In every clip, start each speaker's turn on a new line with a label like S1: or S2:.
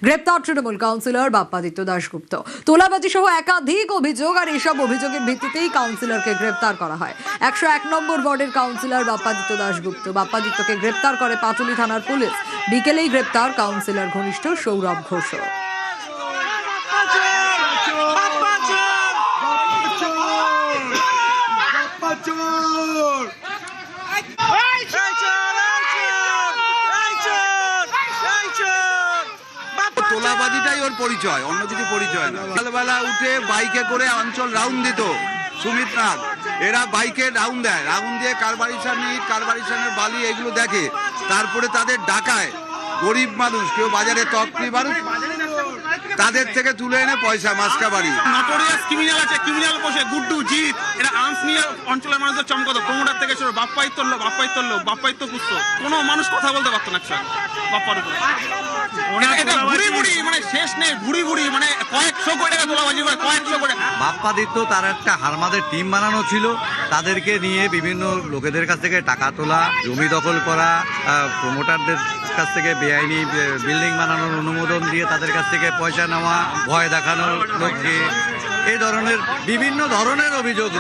S1: গ্রেপ্তার তৃণমূল কাউন্সিলর বাপ্পাদিত্য দাশগুপ্ত। তোলাবাজি সহ একাধিক অভিযোগ, আর এসব অভিযোগের ভিত্তিতেই কাউন্সিলরকে গ্রেপ্তার করা হয়। 101 নম্বর ওয়ার্ডের কাউন্সিলর বাপ্পাদিত্য দাশগুপ্ত। বাপ্পাদিত্যকে গ্রেপ্তার করে পাটুলি থানার পুলিশ। বিকেলেই গ্রেপ্তার কাউন্সিলর ঘনিষ্ঠ সৌরভ ঘোষ।
S2: তোলাবাজিটাই ওর পরিচয়, অন্য কিছু পরিচয় না। সকালবেলা উঠে বাইকে করে অঞ্চল রাউন্ড দিত সুমিত নাথ। এরা বাইকে রাউন্ড দেয়, রাউন্ড দিয়ে কারবারির সামনে বালি এগুলো দেখে, তারপরে তাদের ডাকায়। গরিব মানুষ, কেউ বাজারে তকরি মানুষ, তাদের থেকে তুলে এনে পয়সা মাসকা বাড়ি।
S3: নটোরিয়াস ক্রিমিনাল আছে, ক্রিমিনাল বসে গুড্ডু জিৎ, এরা আর্মস নিয়ে অঞ্চলের মানুষদের চমকাতো। প্রমোটার থেকে শুরু বাপ্পাইত্য পুষ্ট, কোনো মানুষ কথা বলতে পারতো না বাপ্পার উপরে। মানে শেষ নেই, ঘুড়ি মানে কয়েকশো কোটি টাকা তোলাবাজি করে, কয়েকশো কোটি।
S4: বাপ্পাদিত্য তার একটা হারমাদের টিম বানানো ছিল, তাদেরকে নিয়ে বিভিন্ন লোকেদের কাছ থেকে টাকা তোলা, জমি দখল করা, প্রমোটারদের কাছ থেকে বেআইনি বিল্ডিং বানানোর অনুমোদন দিয়ে তাদের কাছ থেকে পয়সা নেওয়া, ভয় দেখানো লোককে, এই ধরনের বিভিন্ন ধরনের অভিযোগ।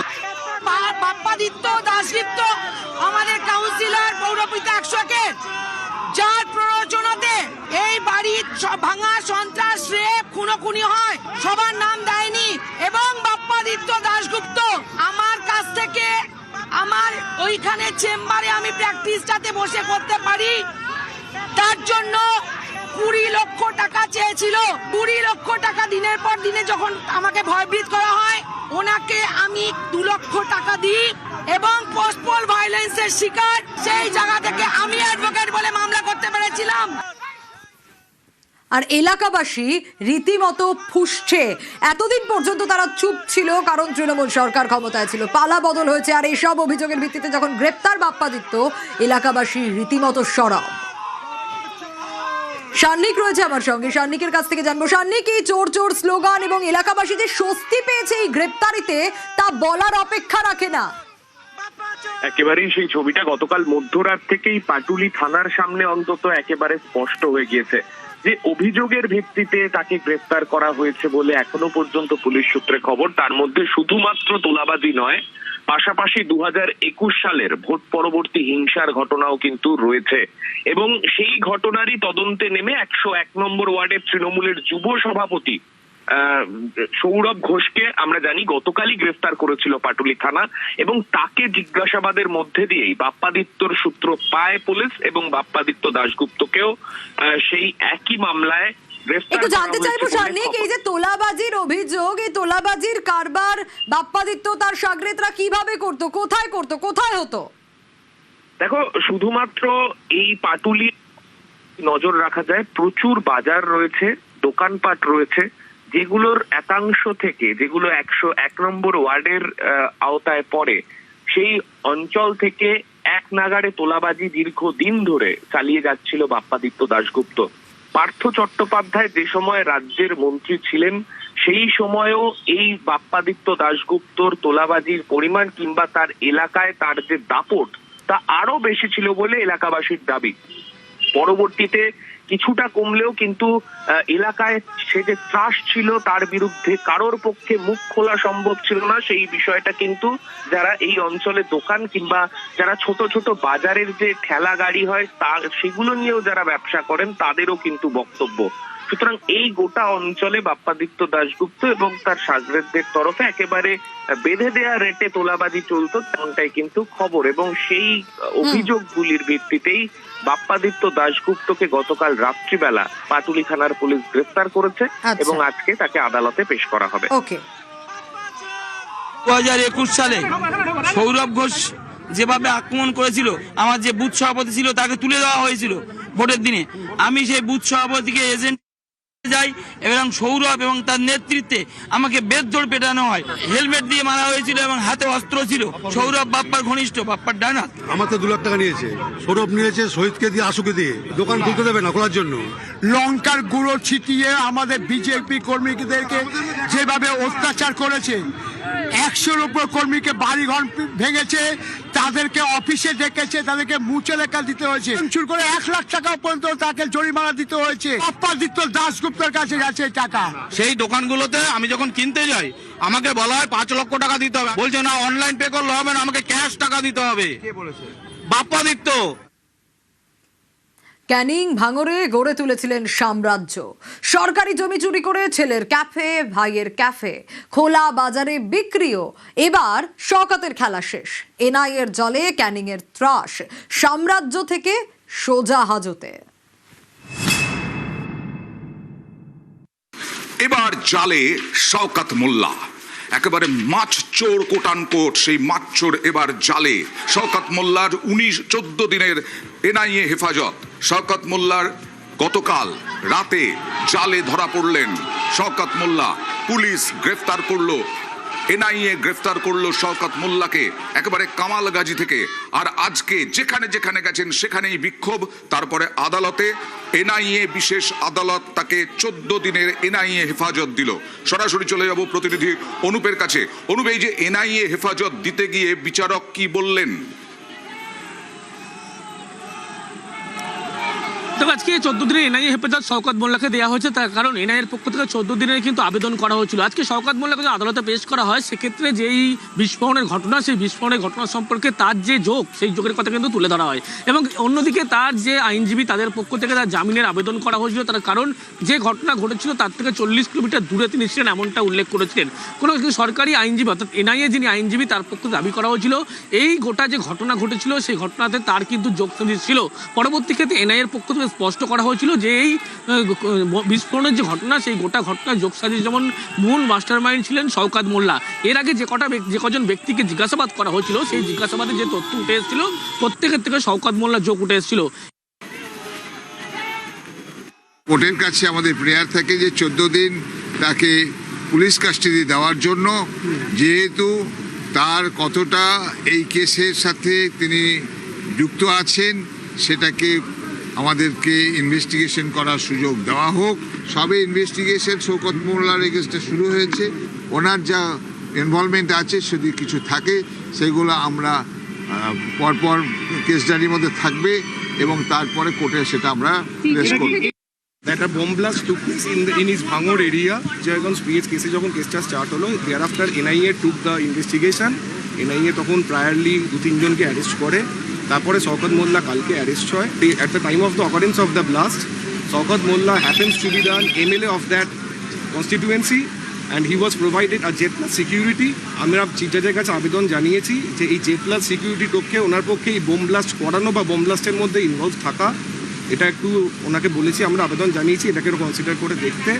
S5: বাপ্পাদিত্য দাশগুপ্ত আমাদের কাউন্সিলর পৌরপিতা 101, যার প্ররোচনাতে এই বাড়ির ভাঙা, সন্ত্রাস, রেপ, খুনোখুনি হয়, সবার নাম দেয়নি। এবং বাপ্পাদিত্য দাশগুপ্ত আমার কাছ থেকে, আমার ওইখানে চেম্বারে আমি প্র্যাকটিসটাতে বসে করতে পারি, তার জন্য 20 লক্ষ টাকা চেয়েছিল। 20 লক্ষ টাকা দিনের পর দিনে যখন আমাকে ভয়ভীত করা হয়, ওনাকে আমি 2 লক্ষ টাকা দিই এবং পোস্টপল ভায়োলেন্সের শিকার সেই জায়গা থেকে আমি অ্যাডভোকেট বলে মামলা করতে পেরেছিলাম।
S1: আর এলাকাবাসী রীতিমতো ফুঁসছে। এতদিন পর্যন্ত তারা চুপ ছিল, কারণ তৃণমূল সরকার ক্ষমতায় ছিল, পালা বদল হয়েছে। আর এসব অভিযোগের ভিত্তিতে যখন গ্রেপ্তার বাপ্পাদিত্য, এলাকাবাসী রীতিমতো সরব। সান্নিক রয়েছে আমার সঙ্গে, সান্নিকের কাছ থেকে জানবো। সান্নিক, এই চোর চোর স্লোগান এবং এলাকাবাসী যে স্বস্তি পেয়েছে এই গ্রেপ্তারিতে, তা বলার অপেক্ষা রাখে না।
S6: একেবারেই সেই ছবিটা গতকাল মধ্যরাত থেকেই পাটুলি থানার সামনে অন্তত একেবারে স্পষ্ট হয়ে গিয়েছে যে অভিযোগের ভিত্তিতে তাকে গ্রেফতার করা হয়েছে বলে এখনো পর্যন্ত পুলিশ সূত্রে খবর। তার মধ্যে শুধুমাত্র তোলাবাজি নয়, পাশাপাশি 2021 সালের ভোট পরবর্তী হিংসার ঘটনাও কিন্তু রয়েছে। এবং সেই ঘটনারই তদন্তে নেমে 101 নম্বর ওয়ার্ডের তৃণমূলের যুব সভাপতি সৌরভ ঘোষকে আমরা জানি গতকালই গ্রেফতার করেছিল পাটুলি থানা, এবং তাকে জিজ্ঞাসাবাদের মধ্যে দিয়েই বাপ্পাদিত্যর সূত্র পায় পুলিশ, এবং বাপ্পাদিত্য দাশগুপ্তকেও সেই একই মামলায়
S1: একটু জানতে চাইবো সান্নিক, এই যে তোলাবাজির অভিযোগ, এই তোলাবাজির কারবার বাপ্পাদিত্য তার শাগরেদরা কিভাবে করতো, কোথায় হতো?
S6: দেখো, শুধুমাত্র এই পাটুলি নজর রাখা যায়, প্রচুর বাজার রয়েছে, দোকানপাট রয়েছে, যেগুলোর একাংশ থেকে, যেগুলো 101 নম্বর ওয়ার্ডের আওতায় পড়ে, সেই অঞ্চল থেকে এক নাগাড়ে তোলাবাজি দীর্ঘদিন ধরে চালিয়ে যাচ্ছিল বাপ্পাদিত্য দাশগুপ্ত। পার্থ চট্টোপাধ্যায় যে সময় রাজ্যের মন্ত্রী ছিলেন, সেই সময়েও এই বাপ্পাদিত্য দাশগুপ্তর তোলাবাজির পরিমাণ কিংবা তার এলাকায় তার যে দাপট, তা আরো বেশি ছিল বলে এলাকাবাসীর দাবি। পরবর্তীতে কিছুটা কমলেও কিন্তু এলাকায় সে যে ত্রাস ছিল, তার বিরুদ্ধে কারোর পক্ষে মুখ খোলা সম্ভব ছিল না। সেই বিষয়টা কিন্তু যারা এই অঞ্চলে দোকান কিংবা যারা ছোট ছোট বাজারের যে ঠেলা গাড়ি হয়, তা সেগুলো নিয়েও যারা ব্যবসা করেন, তাদেরও কিন্তু বক্তব্য। সুতরাং এই গোটা অঞ্চলে বাপ্পাদিত্য দাশগুপ্ত এবং তার শাগরেদদের তরফে একেবারে বেঁধে দেয়া রেটে তোলাবাজি চলতো, তেমনটাই কিন্তু খবর। এবং সেই অভিযোগগুলির ভিত্তিতেই বাপ্পাদিত্য দাশগুপ্তকে গতকাল রাত্রিবেলা পাটুলি থানার পুলিশ গ্রেফতার করেছে এবং আজকে তাকে আদালতে পেশ করা হবে।
S7: 2021 সালে সৌরভ ঘোষ যেভাবে আক্রমণ করেছিল, আমার যে বুথ সভাপতি ছিল তাকে তুলে দেওয়া হয়েছিল ভোটের দিনে। আমি সেই বুথ সভাপতিকে এজেন্ট যাই এবং সৌরভ এবং তার নেতৃত্বে আমাকে বেধড় পেটানো হয়, হেলমেট দিয়ে মারা হয়েছিল এবং হাতে অস্ত্র ছিল। সৌরভ বাপ্পার ঘনিষ্ঠ, বাপ্পার ডানা।
S8: আমার তো 2 লাখ টাকা নিয়েছে, সৌরভ নিয়েছে শহীদকে দিয়ে, আশুকে দিয়ে। দোকান খুলতে দেবে না খোলার জন্য।
S9: লঙ্কার গুঁড়ো ছিটিয়ে আমাদের বিজেপি কর্মীদেরকে যেভাবে অত্যাচার করেছে, 100-র উপর কর্মীকে বাড়িঘর ভেঙেছে, তাদেরকে অফিসে ডেকেছে, তাদেরকে মুছে লেখা দিতে হয়েছে, চুর করে 1 লাখ টাকা পর্যন্ত তাকে জরিমানা দিতে হয়েছে। বাপ্পাদিত্য দাশগুপ্তের কাছে গেছে এই টাকা।
S3: সেই দোকানগুলোতে আমি যখন কিনতে যাই আমাকে বলা হয় 5 লক্ষ টাকা দিতে হবে, বলছে না অনলাইন পে করলে হবে না, আমাকে ক্যাশ টাকা দিতে হবে। কে বলেছে? বাপ্পাদিত্য।
S1: ক্যানিং ভাঙরে গড়ে তুলেছিলেন সাম্রাজ্য। সরকারি জমি চুরি করে ছেলের ক্যাফে, ভাইয়ের ক্যাফে, খোলা বাজারে বিক্রিও। এবার শওকতের খেলা শেষ। এনআইএর জলে ক্যানিং এর ত্রাস, সাম্রাজ্য থেকে সোজা হাজতে।
S10: এবার জালে শওকত মোল্লা, একেবারে মাছ চোর কোটান কোট, সেই মাছ চোর এবার জালে। শওকত মোল্লার 14 দিনের এনআইএ হেফাজত। শওকত মোল্লার গতকাল রাতে জালে ধরা পড়লেন শওকত মোল্লা। পুলিশ গ্রেফতার করলো, এনআইএ গ্রেফতার করলো শওকত মোল্লাকে একেবারে কামালগাজী থেকে। আর আজকে যেখানে যেখানে গেছেন সেখানেই বিক্ষোভ। তারপরে আদালতে এনআইএ বিশেষ আদালত তাকে 14 দিনের এনআইএ হেফাজত দিল। সরাসরি চলে যাব প্রতিনিধি অনুপের কাছে। অনুপ, এই যে এনআইএ হেফাজত দিতে গিয়ে বিচারক কি বললেন?
S11: দেখো, আজকে 14 দিনের এনআইএ হেফাজত শওকত মোল্লাকে দেওয়া হয়েছে, তার কারণ এনআইএর পক্ষ থেকে 14 দিনের কিন্তু আবেদন করা হয়েছিল। আজকে শওকত মোল্লাকে যদি আদালতে পেশ করা হয়, সেক্ষেত্রে যেই বিস্ফোরণের ঘটনা, সেই বিস্ফোরণের ঘটনা সম্পর্কে তার যে যোগ, সেই যোগের কথা কিন্তু তুলে ধরা হয়। এবং অন্যদিকে তার যে আইনজীবী, তাদের পক্ষ থেকে তার জামিনের আবেদন করা হয়েছিল। তার কারণ যে ঘটনা ঘটেছিল তার থেকে 40 কিলোমিটার দূরে তিনি ছিলেন, এমনটা উল্লেখ করেছিলেন। কোনো সরকারি আইনজীবী অর্থাৎ এনআইএ যিনি আইনজীবী, তার পক্ষে দাবি করা হয়েছিল এই গোটা যে ঘটনা ঘটেছিল সেই ঘটনাতে তার কিন্তু যোগ ছিল। পরবর্তী ক্ষেত্রে এনআইএর পক্ষ থেকে স্পষ্ট করা হয়েছিল যে এই বিস্ফোরণের যে ঘটনা, সেই গোটা ঘটনার যোগসাজীর যেমন মূল মাস্টারমাইন্ড ছিলেন শওকত মোল্লা। এর আগে যে কজন ব্যক্তিকে জিজ্ঞাসাবাদ করা হয়েছিল, সেই জিজ্ঞাসাবাদে যে তথ্য উঠে এসেছিল, প্রত্যেকের থেকে শওকত মোল্লা যোগ উঠে এসেছিল।
S12: কোর্টের কাছে আমাদের প্রেয়ার থাকে যে 14 দিন তাকে পুলিশ কাস্টাডি দেওয়ার জন্য, যেহেতু তার কতটা এই কেসের সাথে তিনি যুক্ত আছেন সেটাকে আমাদেরকে ইনভেস্টিগেশন করার সুযোগ দেওয়া হোক। সবে ইনভেস্টিগেশন শওকত মোল্লার এগেইনস্টে শুরু হয়েছে। ওনার যা ইনভলভমেন্ট আছে যদি কিছু থাকে সেগুলো আমরা পরপর কেস ডায়েরির মধ্যে থাকবে এবং তারপরে কোর্টে সেটা আমরা প্লেস করব।
S3: That a bomb blast took place in his Bhangor area, Jayagঞ্জ PH কেসে যখন কেসটা স্টার্ট হলো, thereafter NIA took the investigation. NIA তখন প্রায়ারলি 2-3 জনকে অ্যারেস্ট করে। তারপরে শওকত মোল্লা কালকে অ্যারেস্ট হয়। At the time of the occurrence of the blast, Shawkat Molla happens to be the MLA of that constituency and he was provided a J+ security. আমরা chief জাজের কাছে আবেদন জানিয়েছি যে এই J+ সিকিউরিটি পক্ষে ওনার পক্ষে এই বোম ব্লাস্ট করানো বা বোম ব্লাস্টের মধ্যে ইনভলভ থাকা, এটা একটু ওনাকে বলেছি, আমরা আবেদন জানিয়েছি এটাকে কনসিডার করে দেখতে।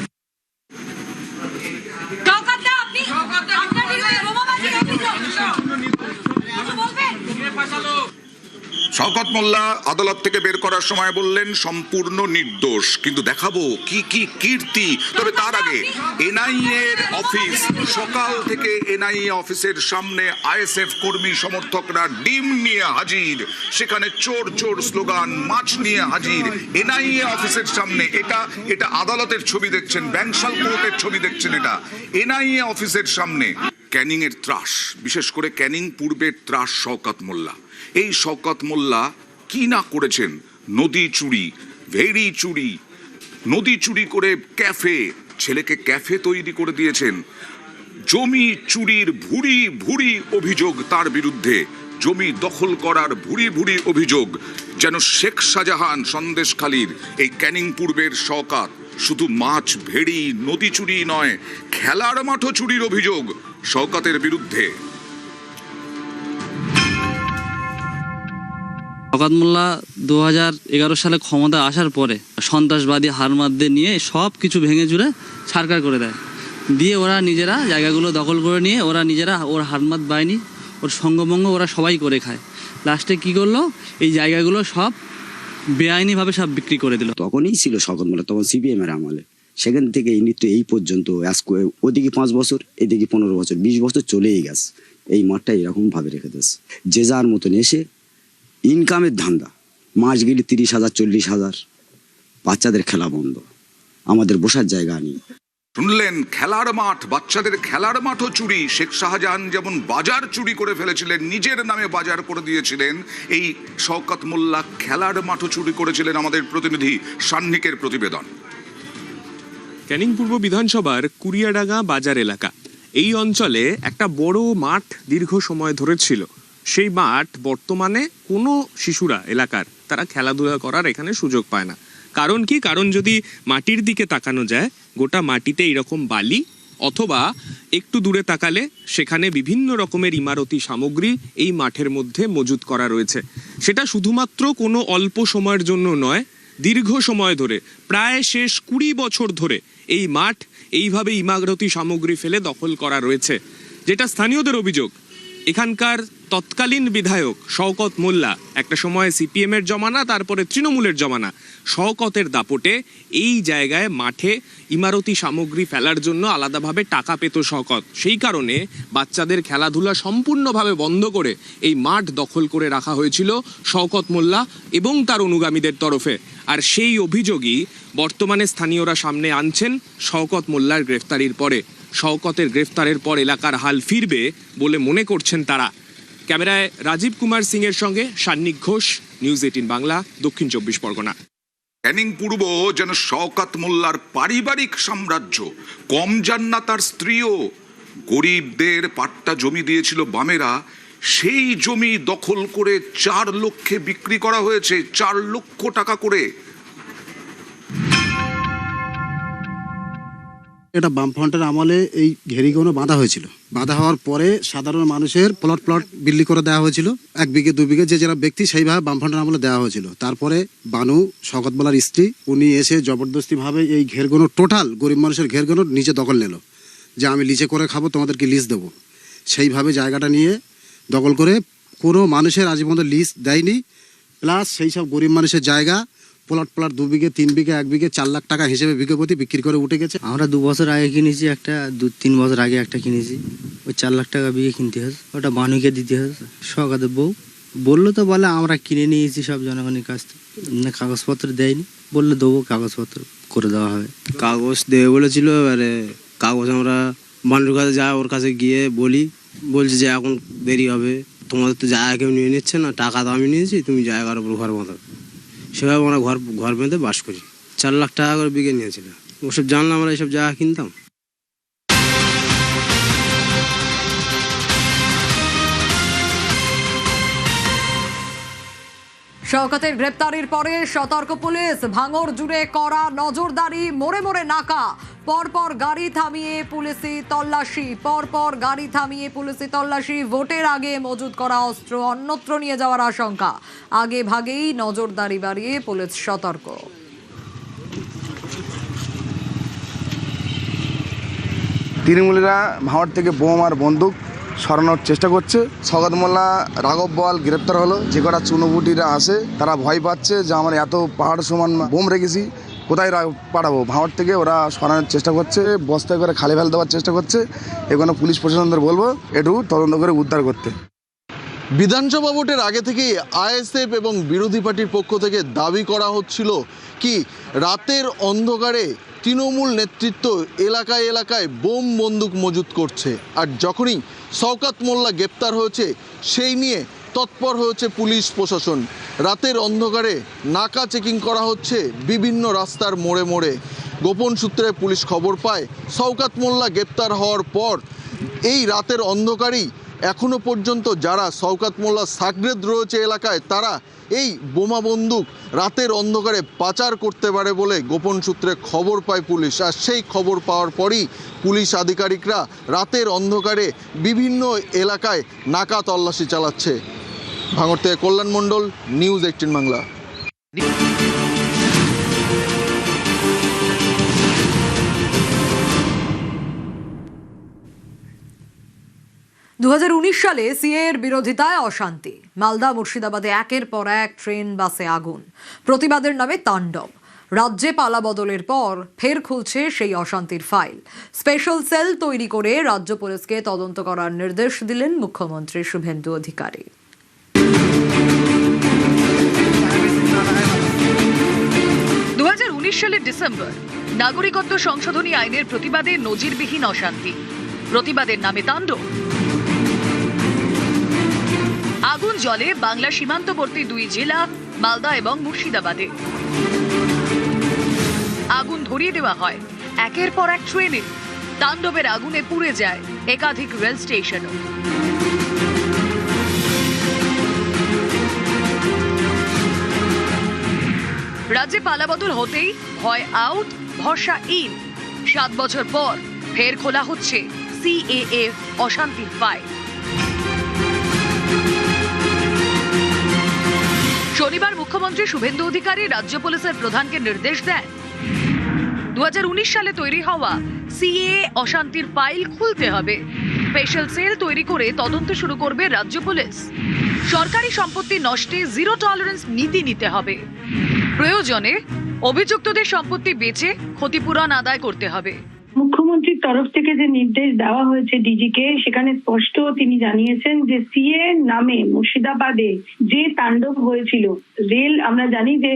S10: শওকত মোল্লা আদালত থেকে বের করার সময় বললেন সম্পূর্ণ নির্দোষ, কিন্তু দেখাবো কি কি কীর্তি। তবে তার আগে এনআইএ এর অফিস, সকাল থেকে এনআইএ অফিসের সামনে আইএসএফ কর্মী সমর্থকরা ডিম নিয়ে হাজির, সেখানে চোর চোর স্লোগান, মাছ নিয়ে হাজির এনআইএ অফিসের সামনে। এটা আদালতের ছবি দেখছেন, ব্যাংশাল কোর্টের ছবি দেখছেন, এটা এনআইএ অফিসের সামনে। ক্যানিং এর ত্রাস, বিশেষ করে ক্যানিং পূর্বের ত্রাস শওকত মোল্লা। এই শওকত মোল্লা কি না করেছেন? নদী চুরি, ভেড়ি চুরি, নদী চুরি করে ক্যাফে, ছেলেকে ক্যাফে তৈরি করে দিয়েছেন। জমি চুরির ভুরি ভুরি অভিযোগ তার বিরুদ্ধে, জমি দখল করার ভুরি ভুরি অভিযোগ। যেন শেখ শাহজাহান সন্দেশখালীর এই ক্যানিং পূর্বের শওকত। শুধু মাছ, ভেড়ি, নদী চুরি নয়, খেলার মাঠও চুরির অভিযোগ শওকতের বিরুদ্ধে।
S13: শওকত মোল্লা 2011 সালে ক্ষমতা আসার পরে সন্ত্রাসবাদী হারমাদদের নিয়ে সব কিছু ভেঙে চুরে ছারকার করে দেয়, দিয়ে ওরা নিজেরা জায়গাগুলো দখল করে নিয়ে ওরা নিজেরা, ওর হারমাদ বাহিনী, ওর সঙ্গভঙ্গ ওরা সবাই করে খায়। লাস্টে কি করলো, এই জায়গাগুলো সব বেআইনিভাবে সব বিক্রি করে দিল।
S14: তখনই ছিল শওকত মোল্লা, তখন সিপিএম এর আমলে। সেখান থেকে এই নৃত্য এই পর্যন্ত ওদিকে 5 বছর, এদিকে 15 বছর, 20 বছর চলেই গেছে। এই মাঠটা এরকম ভাবে রেখে দিয়েছে, যে যার মতন এসে ইনকামের ধান্দা। মাস গেলে 30,000 40,000, বাচ্চাদের খেলা বন্ধ, আমাদের বসার জায়গা নেই।
S10: শুনলেন খেলার মাঠ, বাচ্চাদের খেলার মাঠও চুরি। শেখ শাহজাহান যেমন বাজার চুরি করে ফেলেছিলেন, নিজের নামে বাজার করে দিয়েছিলেন, এই শওকত মোল্লা খেলার মাঠও চুরি করেছিলেন। আমাদের প্রতিনিধি সান্নিকের প্রতিবেদন।
S3: ক্যানিং পূর্ব বিধানসভার কুরিয়াডাঙ্গা বাজার এলাকা, এই অঞ্চলে একটা বড় মাঠ দীর্ঘ সময় ধরে ছিল। সেই মাঠ বর্তমানে কোনো শিশুরা এলাকার তারা খেলাধুলা করার এখানে সুযোগ পায় না। কারণ কি? কারণ যদি মাটির দিকে তাকানো যায়, গোটা মাটিতে এরকম বালি, অথবা একটু দূরে তাকালে সেখানে বিভিন্ন রকমের ইমারতি সামগ্রী এই মাঠের মধ্যে মজুত করা রয়েছে। সেটা শুধুমাত্র কোনো অল্প সময়ের জন্য নয়, দীর্ঘ সময় ধরে, প্রায় শেষ 20 বছর ধরে এই মাঠ এইভাবে ইমারতি সামগ্রী ফেলে দখল করা রয়েছে। যেটা স্থানীয়দের অভিযোগ, এখানকার তৎকালীন বিধায়ক শওকত মোল্লা, একটা সময় সিপিএম এর জমানা, তারপরে তৃণমূলের জমানা, শওকতের দাপটে এই জায়গায় মাঠে ইমারতি সামগ্রী ফেলার জন্য আলাদাভাবে টাকা পেত শওকত। সেই কারণে বাচ্চাদের খেলাধুলা সম্পূর্ণভাবে বন্ধ করে এই মাঠ দখল করে রাখা হয়েছিল শওকত মোল্লা এবং তার অনুগামীদের তরফে। আর সেই অভিযোগই বর্তমানে স্থানীয়রা সামনে আনছেন শওকত মোল্লার গ্রেফতারির পরে। শওকতের গ্রেফতারের পর এলাকার হাল ফিরবে বলে মনে করছেন তারা। ক্যামেরায় রাজীব কুমার সিং এর সঙ্গে সান্নিক ঘোষ, নিউজ 18 বাংলা, দক্ষিণ 24 পরগনা।
S10: ক্যানিং পূর্ব যেন শওকত মোল্লার পারিবারিক সাম্রাজ্য। কম যান না তার স্ত্রীও। গরিবদের পাট্টা জমি দিয়েছিল বামেরা, সেই জমি দখল করে 4 লক্ষে বিক্রি করা হয়েছে, 4 লক্ষ টাকা করে।
S8: এটা বামফ্রন্টের আমলে এই ঘেরিগুলো বাঁধা হয়েছিল। বাঁধা হওয়ার পরে সাধারণ মানুষের প্লট বিল্ডিং করে দেওয়া হয়েছিল, 1 বিঘে 2 বিঘে যে যারা ব্যক্তি সেইভাবে বামফ্রন্টের আমলে দেওয়া হয়েছিল। তারপরে বানু, শওকত মোল্লার স্ত্রী, উনি এসে জবরদস্তিভাবে এই ঘেরগুলো, টোটাল গরিব মানুষের ঘেরগুলো নিচে দখল নিল, যে আমি লিজে করে খাবো, তোমাদেরকে লিজ দেবো। সেইভাবে জায়গাটা নিয়ে দখল করে কোনো মানুষের আজ পর্যন্ত লিজ দেয়নি। প্লাস সেই সব গরিব মানুষের জায়গা প্লট 2 বিঘে 3 বিঘে 1 বিঘে 4 লাখ টাকা হিসেবে বিঘে প্রতি বিক্রি করে উঠে গেছে।
S13: আমরা 2 বছর আগে কিনেছি একটা, 2-3 বছর আগে একটা কিনেছি, ওই 4 লাখ টাকা বিঘে কিনতে হয়েছে। ওটা বানুকে দিতে হয়েছে। শওকতের বউ বললো তো, বলে আমরা কিনে নিয়েছি সব জনগণের কাছ থেকে, না কাগজপত্র দেয়নি, বললে দেবো, কাগজপত্র করে দেওয়া হবে। কাগজ দেবে বলেছিল। এবারে কাগজ আমরা বানুর কাছে যাই, ওর কাছে গিয়ে বলছি যে এখন দেরি হবে, তোমাদের তো জায়গা কেউ নিয়ে নিচ্ছে না, টাকা তো আমি নিয়েছি, তুমি জায়গার উপর ঘর বাঁধো। সেভাবে আমরা ঘর বেঁধে বাস করি। 4 লাখ টাকা করে বিঘে নিয়েছিল। ওসব জানলে আমরা এইসব জায়গা কিনতাম?
S1: শওকতের গ্রেপ্তারির পরে সতর্ক পুলিশ, ভাঙড় জুড়ে করা নজরদারি, মোড়ে মোড়ে নাকা, পরপর গাড়ি থামিয়ে পুলিশি তল্লাশি, ভোটের আগে মজুত করা অস্ত্র অন্যত্র নিয়ে যাওয়ার আশঙ্কা, আগে ভাগেই নজরদারি বাড়িয়ে পুলিশ সতর্ক।
S9: তৃণমূলীরা ভাঙড় থেকে বোম আর বন্দুক সরানোর চেষ্টা করছে। শওকত মোল্লা, রাঘব বল গ্রেপ্তার হলো। যে কটা চুনোপুটিরা আসে তারা ভয় পাচ্ছে যে আমরা এত পাহাড় সমান বোম রেখেছি, কোথায় পাঠাবো। ভাঙড় থেকে ওরা সরানোর চেষ্টা করছে, বস্তায় করে খালি ফেল দেওয়ার চেষ্টা করছে। এখানে পুলিশ প্রশাসনদের বলবো একটু তদন্ত করে উদ্ধার করতে।
S15: বিধানসভা ভোটের আগে থেকেই আইএসএফ এবং বিরোধী পার্টির পক্ষ থেকে দাবি করা হচ্ছিল কি রাতের অন্ধকারে তৃণমূল নেতৃত্ব এলাকায় এলাকায় বোম বন্দুক মজুত করছে। আর যখনই শওকত মোল্লা গ্রেপ্তার হয়েছে, সেই নিয়ে তৎপর হয়েছে পুলিশ প্রশাসন। রাতের অন্ধকারে নাকা চেকিং করা হচ্ছে বিভিন্ন রাস্তার মোড়ে মোড়ে। গোপন সূত্রে পুলিশ খবর পায় শওকত মোল্লা গ্রেপ্তার হওয়ার পর এই রাতের অন্ধকারেই এখনো পর্যন্ত যারা শওকত মোল্লার সাগরেদ রয়েছে এলাকায়, তারা এই বোমা বন্দুক রাতের অন্ধকারে পাচার করতে পারে বলে গোপন সূত্রে খবর পায় পুলিশ। আর সেই খবর পাওয়ার পরই পুলিশ আধিকারিকরা রাতের অন্ধকারে বিভিন্ন এলাকায় নাকা তল্লাশি চালাচ্ছে। ভাঙড় থেকে কল্যাণ মণ্ডল, নিউজ 18 বাংলা।
S1: 2019 সালে সিএর বিরোধিতায় অশান্তি, মালদা মুর্শিদাবাদে একের পর এক ট্রেন বাসে আগুন, প্রতিবাদের নামে তাণ্ডব। রাজ্যে পালা বদলের পর ফের খুলছে সেই অশান্তির ফাইল। স্পেশাল সেল তৈরি করে রাজ্য পুলিশকে তদন্ত করার নির্দেশ দিলেন মুখ্যমন্ত্রী শুভেন্দু অধিকারী।
S16: 2019 সালের ডিসেম্বর নাগরিকত্ব সংশোধনী আইনের প্রতিবাদে নজিরবিহীন অশান্তি, প্রতিবাদের নামে তাণ্ডব। আগুন জ্বলে বাংলা সীমান্তবর্তী 2 জেলা মালদা এবং মুর্শিদাবাদে। আগুন ধরিয়ে দেওয়া হয় একের পর এক ট্রেনে। তাণ্ডবের আগুনে পুড়ে যায় একাধিক রেল স্টেশনও। রাজ্যে পালাবদল হতেই হয় আউট, ভরসা ইন। 7 বছর পর ফের খোলা হচ্ছে সিএএ অশান্তির ফাইল। শনিবার মুখ্যমন্ত্রী শুভেন্দু অধিকারী রাজ্য পুলিশের প্রধানকে নির্দেশ দেন 2019 সালে তৈরি হওয়া সিএএ অশান্তির ফাইল খুলতে হবে। স্পেশাল সেল তৈরি করে তদন্ত শুরু করবে রাজ্য পুলিশ। সরকারি সম্পত্তি নষ্টে জিরো টলারেন্স নীতি নিতে হবে। প্রয়োজনে অভিযুক্তদের সম্পত্তি বেচে ক্ষতিপূরণ আদায় করতে হবে।
S17: মুখ্যমন্ত্রীর তরফ থেকে যে নির্দেশ দেওয়া হয়েছে ডিজিকে, সেখানে স্পষ্ট তিনি জানিয়েছেন যে সিএ নামে মুর্শিদাবাদে যে তাণ্ডব হয়েছিল, রেল আমরা জানি যে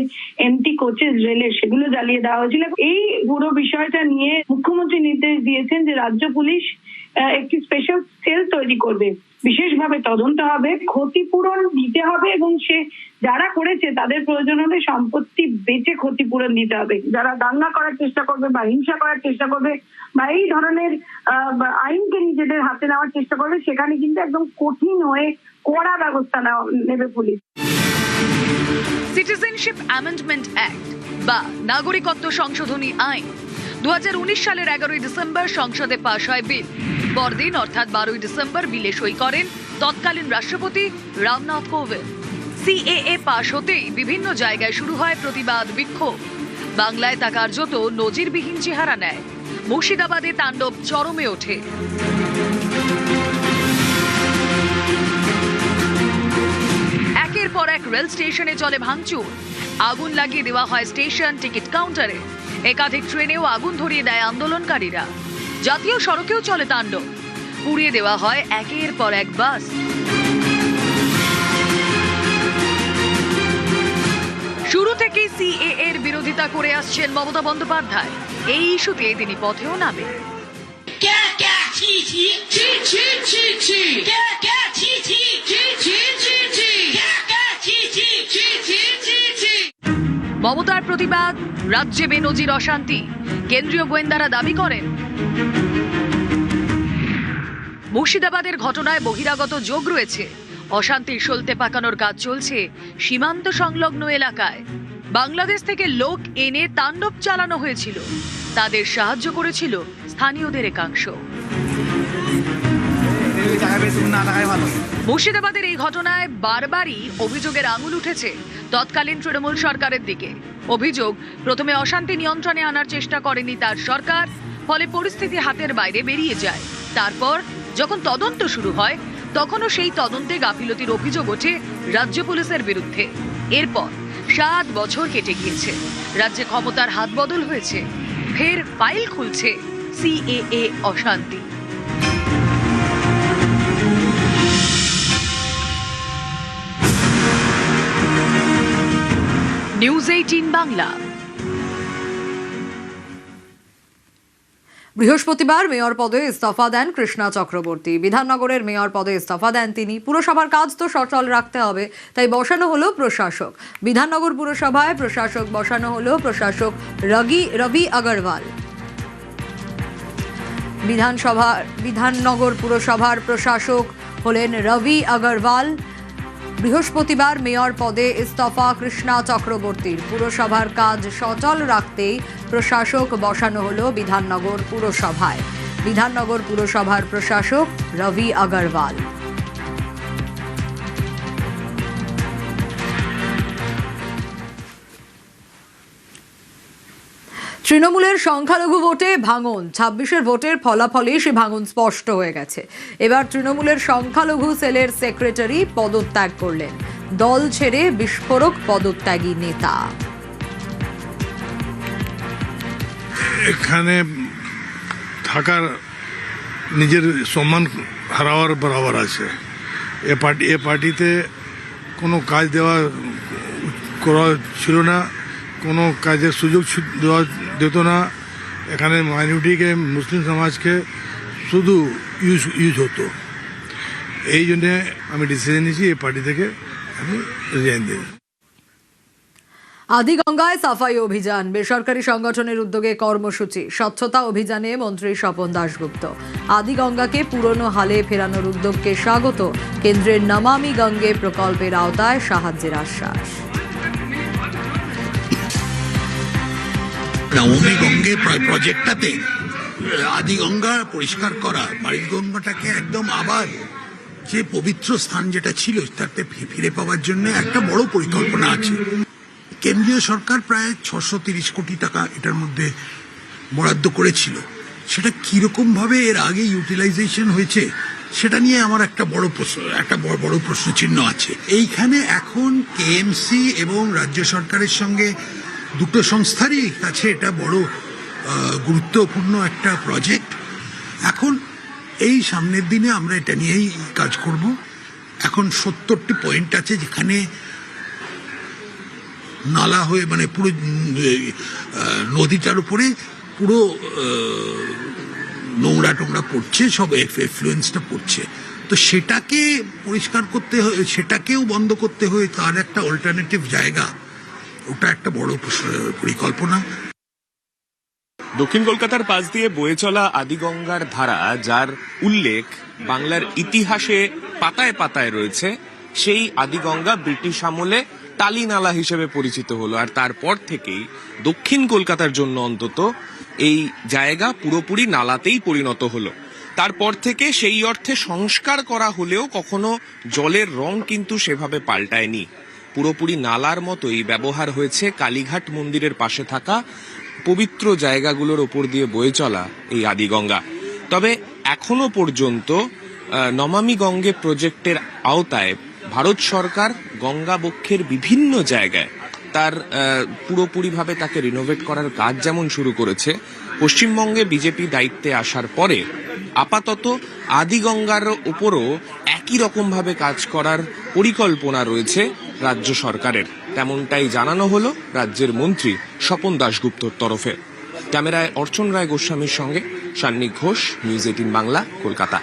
S17: এমটি কোচেস রেলের সেগুলো জ্বালিয়ে দেওয়া হয়েছিল, এই পুরো বিষয়টা নিয়ে মুখ্যমন্ত্রী নির্দেশ দিয়েছেন যে রাজ্য পুলিশ একটি স্পেশাল সেল তৈরি করবে, বিশেষভাবে তদন্ত হবে, ক্ষতিপূরণ দিতে হবে এবং সে যারা করেছে তাদের প্রয়োজন হলে সম্পত্তি বেচে ক্ষতিপূরণ দিতে হবে। যারা দাঙ্গা করার চেষ্টা করবে বা হিংসা করার চেষ্টা করবে বা এই ধরনের আইনকে নিজেদের হাতে নেওয়ার চেষ্টা করবে, সেখানে কিন্তু একদম কঠিন হয়ে কড়া ব্যবস্থা নেবে পুলিশ।
S16: সিটিজেনশিপ অ্যামেন্ডমেন্ট অ্যাক্ট বা নাগরিকত্ব সংশোধনী আইন 2019 সালের 11ই ডিসেম্বর সংসদে পাশ হয় বিল। পরদিন অর্থাৎ 12ই ডিসেম্বর বিলে সই করেন তৎকালীন রাষ্ট্রপতি রামনাথ কোবিন্দ। সিএএ পাশ হতেই বিভিন্ন জায়গায় শুরু হয় প্রতিবাদ বিক্ষোভ। বাংলায় তা কার্যত নজিরবিহীন চেহারা নেয়। মুর্শিদাবাদে তাণ্ডব চরমে ওঠে। একের পর এক রেল স্টেশনে চলে ভাঙচুর। আগুন লাগিয়ে দেওয়া হয় স্টেশন টিকিট কাউন্টারে। একাধিক ট্রেনেও আগুন ধরিয়ে দেয় আন্দোলনকারীরা। জাতীয় সড়কেও চলে তাণ্ডব। পুড়িয়ে দেওয়া হয় একের পর এক বাস। শুরু থেকেই সিএএ এর বিরোধিতা করে আসছেন মমতা বন্দ্যোপাধ্যায়। এই ইস্যুতে তিনি পথেও নামেন। মমতার প্রতিবাদ, রাজ্যে বেনজির অশান্তি। কেন্দ্রীয় গোয়েন্দারা দাবি করেন মুর্শিদাবাদের ঘটনায় বহিরাগত যোগ রয়েছে। অশান্তির সলতে পাকানোর কাজ চলছে সীমান্ত সংলগ্ন এলাকায়। বাংলাদেশ থেকে লোক এনে তাণ্ডব চালানো হয়েছিল। তাদের সাহায্য করেছিল স্থানীয়দের একাংশ। মুর্শিদাবাদের এই ঘটনায় বারবারই অভিযোগের আঙুল উঠেছে তৎকালীন তৃণমূল সরকারের দিকে। অভিযোগ, প্রথমে অশান্তি নিয়ন্ত্রণে আনার চেষ্টা করেনি তার সরকার, ফলে পরিস্থিতি হাতের বাইরে বেরিয়ে যায়। তারপর যখন তদন্ত শুরু হয় তখনও সেই তদন্তে গাফিলতির অভিযোগ ওঠে রাজ্য পুলিশের বিরুদ্ধে। এরপর 7 বছর কেটে গিয়েছে। রাজ্যে ক্ষমতার হাত বদল হয়েছে। ফের ফাইল খুলছে সিএএ অশান্তি। নিউজ 18 বাংলা।
S1: বৃহস্পতিবার মেয়র পদে ইস্তফা দেন কৃষ্ণা চক্রবর্তী। বিধাননগরের মেয়র পদে ইস্তফা দেন তিনি। পুরসভার কাজ তো সচল রাখতে হবে, তাই বসানো হলো প্রশাসক। বিধাননগর পুরসভায় প্রশাসক বসানো হলো প্রশাসক রবি আগরওয়াল। বিধাননগর পুরসভার প্রশাসক হলেন রবি আগরওয়াল। বৃহস্পতিবার মেয়র পদে ইস্তফা কৃষ্ণা চক্রবর্তীর। পুরসভার কাজ সচল রাখতেই প্রশাসক বসানো হলো বিধাননগর পুরসভায়। বিধাননগর পুরসভার প্রশাসক রবি আগরওয়াল। তৃণমূলের সংখ্যালঘু ভোটে ভাঙন। 26-এর ভোটের ফলাফলে সে ভাঙন স্পষ্ট হয়ে গেছে। এবার তৃণমূলের সংখ্যালঘু সেলের সেক্রেটারি পদত্যাগ করলেন। দল ছেড়ে বিস্ফোরক পদত্যাগী নেতা।
S18: এখানে থাকার নিজের সম্মান হারাবার বরাবর আছে। এ পার্টিতে কোনো কাজ করা ছিল না, কোনো কাজের সুযোগ দেওয়া যেত না। এখানে মাইনরিটিকে মুসলিম সমাজকে শুধু ইউজ হতো। এই জন্যে আমি ডিসিশন নিয়েছি এই পার্টি থেকে আমি রিজাইন দেব।
S1: আদিগঙ্গায় সাফাই অভিযান, বেসরকারি সংগঠনের উদ্যোগে কর্মসূচি, স্বচ্ছতা অভিযানে মন্ত্রী স্বপন দাশগুপ্ত। আদিগঙ্গাকে পুরনো হালে ফেরানোর উদ্যোগকে স্বাগত, কেন্দ্রের নমামি গঙ্গে প্রকল্পের আওতায় সাহায্যের আশ্বাস।
S19: নমামি গঙ্গে প্রজেক্টটাতে আদিগঙ্গা পরিষ্কার করা, বাড়িগঙ্গাটাকে একদম আবার যে পবিত্র স্থান যেটা ছিল তাতে ফিরে পাওয়ার জন্য একটা বড় পরিকল্পনা আছে। কেন্দ্রীয় সরকার প্রায় 630 কোটি টাকা এটার মধ্যে বরাদ্দ করেছিল। সেটা কিরকম ভাবে এর আগে ইউটিলাইজেশন হয়েছে সেটা নিয়ে আমার একটা বড় প্রশ্ন চিহ্ন আছে। এইখানে এখন কেএমসি এবং রাজ্য সরকারের সঙ্গে দুটো সংস্থারই কাছে এটা বড় গুরুত্বপূর্ণ একটা প্রজেক্ট। এখন এই সামনের দিনে আমরা এটা নিয়েই কাজ করব। এখন 70টি পয়েন্ট আছে যেখানে নালা হয়ে মানে পুরো নদীটার উপরে পুরো নোংরা টোংরা পড়ছে, সব এফ্লুয়েন্সটা পড়ছে। তো সেটাকে পরিষ্কার করতে হয়, সেটাকেও বন্ধ করতে হয়, তার একটা অল্টারনেটিভ জায়গা, ওটা একটা বড় পরিকল্পনা।
S20: দক্ষিণ কলকাতার পাশ দিয়ে বয়ে চলা আদিগঙ্গার ধারা, যার উল্লেখ বাংলার ইতিহাসে পাতায় পাতায় রয়েছে, সেই আদিগঙ্গা ব্রিটিশ আমলে টালি নালা হিসেবে পরিচিত হলো। আর তারপর থেকেই দক্ষিণ কলকাতার জন্য অন্তত এই জায়গা পুরোপুরি নালাতেই পরিণত হলো। তারপর থেকে সেই অর্থে সংস্কার করা হলেও কখনো জলের রং কিন্তু সেভাবে পাল্টায়নি। পুরোপুরি নালার মতোই ব্যবহার হয়েছে কালীঘাট মন্দিরের পাশে থাকা পবিত্র জায়গাগুলোর ওপর দিয়ে বয়ে চলা এই আদিগঙ্গা। তবে এখনো পর্যন্ত নমামি গঙ্গে প্রজেক্টের আওতায় ভারত সরকার গঙ্গা বক্ষের বিভিন্ন জায়গায় তার পুরোপুরিভাবে তাকে রিনোভেট করার কাজ যেমন শুরু করেছে, পশ্চিমবঙ্গে বিজেপি দায়িত্বে আসার পরে আপাতত আদিগঙ্গার উপরও একই রকমভাবে কাজ করার পরিকল্পনা রয়েছে রাজ্য সরকারের। তেমনটাই জানানো হলো রাজ্যের মন্ত্রী স্বপন দাশগুপ্তর তরফে। ক্যামেরায় অর্চন রায় গোস্বামীর সঙ্গে সান্নিক ঘোষ, নিউজ 18 বাংলা, কলকাতা।